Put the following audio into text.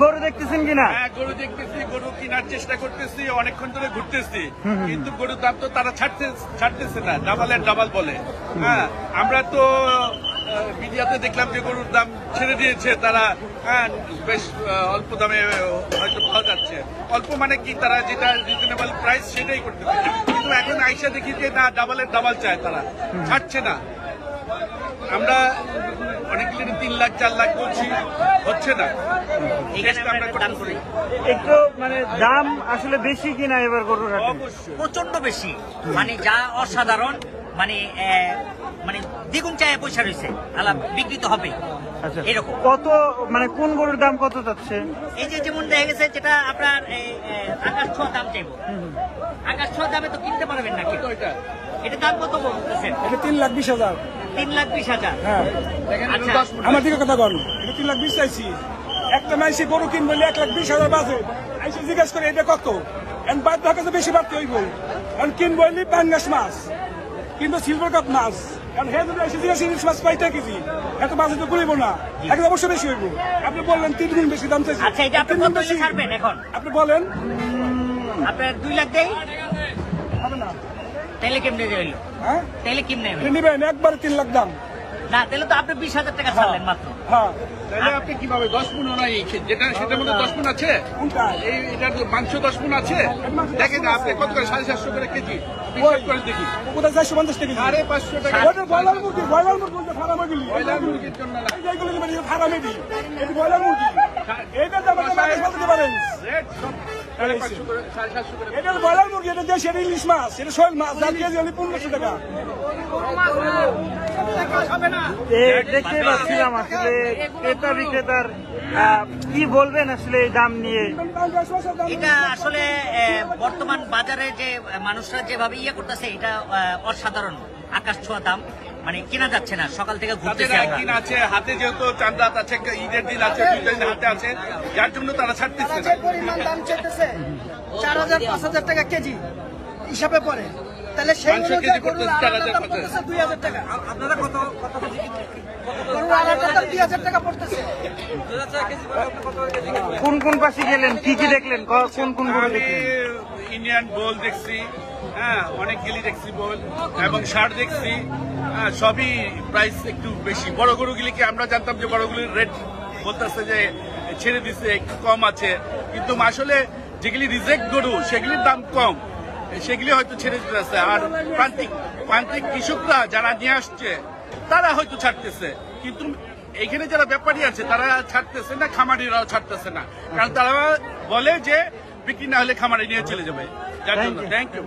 গরু দেখতেছেন কিনা? হ্যাঁ, গরু দেখতেছি, গরু কেনার চেষ্টা করতেছি, অনেকক্ষণ ধরে ঘুরতেছি, কিন্তু গরুর দাম তো তারা ছাড়তেছে না, ডাবলের ডাবল বলে। হ্যাঁ, আমরা তো মিডিয়াতে দেখলাম যে গরুর দাম ছেড়ে দিয়েছে তারা। হ্যাঁ, বেশ অল্প দামে হয়তো পাওয়া যাচ্ছে। অল্প মানে কি, তারা যেটা রিজনেবল প্রাইস সেটাই করতেছে, কিন্তু এখন আইসা দেখি যে না, ডাবলের ডাবল চায়, তারা ছাড়ছে না। আমরা অনেকগুলি 3 লাখ 4 লাখ বলছি, হচ্ছে না। একটু মানে দাম আসলে বেশি কিনা এবার গরুর হাটে? প্রচন্ড বেশি, মানে যা অসাধারণ, মানে মানে দ্বিগুণ চায় পয়সা রয়েছে, আলাপ বিক্রি তো হবে। আচ্ছা, এরকম কত মানে কোন গরুর দাম কত যাচ্ছে? এই যে যেমন দেখা গেছে যেটা আপনার আকাশ ছোঁয়া দাম চাইবো, আকাশ ছোঁয়া দামে তো কিনতে পারবেন না। কিন্তু এটা দাম কত বলতেছেন? এটা 3,20,000। 3,20,000। হ্যাঁ, আচ্ছা, আমার দিকে কথা বল। এটা 3,20,000 চাইছি। একটা মাইসি গরু কিনবো 1,20,000 বাজে, আইসে জিজ্ঞেস করে এটা কত, এখন বাদ ভাগে তো বেশি বাড়তে হইব। এখন কিনবো পাঙ্গাস মাছ, কিন্তু সিলভার কাপ মাছ, কারণ হে যদি এসে জিজ্ঞাসা ইলিশ মাছ 5 টাকা কেজি, এত বাজে তো করিব না, এখন অবশ্যই বেশি হইব। আপনি বললেন 3 গুণ বেশি দাম চাইছি। আচ্ছা, এটা আপনি কত হলে ছাড়বেন এখন? আপনি বলেন। আপনার 2 লাখ দেই হবে না? তাহলে কেমনে হইলো? হ্যাঁ, তাহলে কেমনে হইলো? নিবেন একবার 3 লাখ দাম না, তাহলে তো আপনি 20,000 টাকা ছাড়লেন মাত্র। হ্যাঁ, তাহলে আপনি কিভাবে 10 মণ নাই, যেটা সেটার মধ্যে 10 মণ আছে, কোনটা? এটার মাংস 10 মণ আছে। দেখেন আপনি কত করে, 750 করে কেজি হিসাব করে দেখি। কোথায় 450 টাকা? 550 টাকা। ওটা ব্রয়লার মুরগি বলতে ফার্মে গেলি, ব্রয়লার মুরগির জন্য না, এইগুলো মানে ফার্মে দিই, এটা ব্রয়লার মুরগি, এইটা দাম আপনি বলতে পারেন। রেট সব 550 করে, 750 করে। এটা ব্রয়লার মুরগি, এটা দেশি, এটা ইলিশ মাছ, এটা শোল মাছ, যার কেজি হলে 1500 টাকা। দেখতে পাচ্ছিলাম আসলে ক্রেতা বিক্রেতার কি বলবেন আসলে এই দাম নিয়ে? এটা আসলে বর্তমান বাজারে যে মানুষরা যেভাবে করতেছে, এটা অসাধারণ, আকাশ ছোঁয়া দাম, মানে কেনা যাচ্ছে না। সকাল থেকে ঘুরতেছে, একদিন আছে হাতে, যেহেতু চাঁদ রাত আছে, ঈদের দিন আছে, 2 দিন হাতে আছে, যার জন্য তারা ছাড়তেছে না। পরিমাণ দাম চাইতেছে 4,000 5,000 টাকা কেজি হিসাবে পড়ে, তাহলে সেই মাংস অনুযায়ী কেজি গরুর করতেছে আলাদা 4,000 দাম পড়তেছে 2,000 টাকা। আপনারা কত গরুর আলাদা দাম 2,000 টাকা পড়তেছে। কোন কোন পাশে গেলেন, কি কি দেখলেন, কোন কোন গরু আমি দেখলেন? ইন্ডিয়ান বোল দেখছি, হ্যাঁ, অনেক গিলি দেখছি বোল, এবং ষাঁড় দেখছি। হ্যাঁ, সবই প্রাইস একটু বেশি। বড় গরুগুলিকে আমরা জানতাম যে বড়গুলির রেট বলতেছে যে ছেড়ে দিচ্ছে, একটু কম আছে, কিন্তু আসলে যেগুলি রিজেক্ট গরু সেগুলির দাম কম, সেগুলি হয়তো ছেড়ে দিতেছে। আর প্রান্তিক কৃষকরা যারা নিয়ে আসছে তারা হয়তো ছাড়তেছে, কিন্তু এখানে যারা ব্যাপারী আছে তারা ছাড়তেছে না, খামারিরাও ছাড়তেছে না, কারণ তারা বলে যে বিক্রি না হলে খামারে নিয়ে চলে যাবে। যার জন্য থ্যাংক ইউ।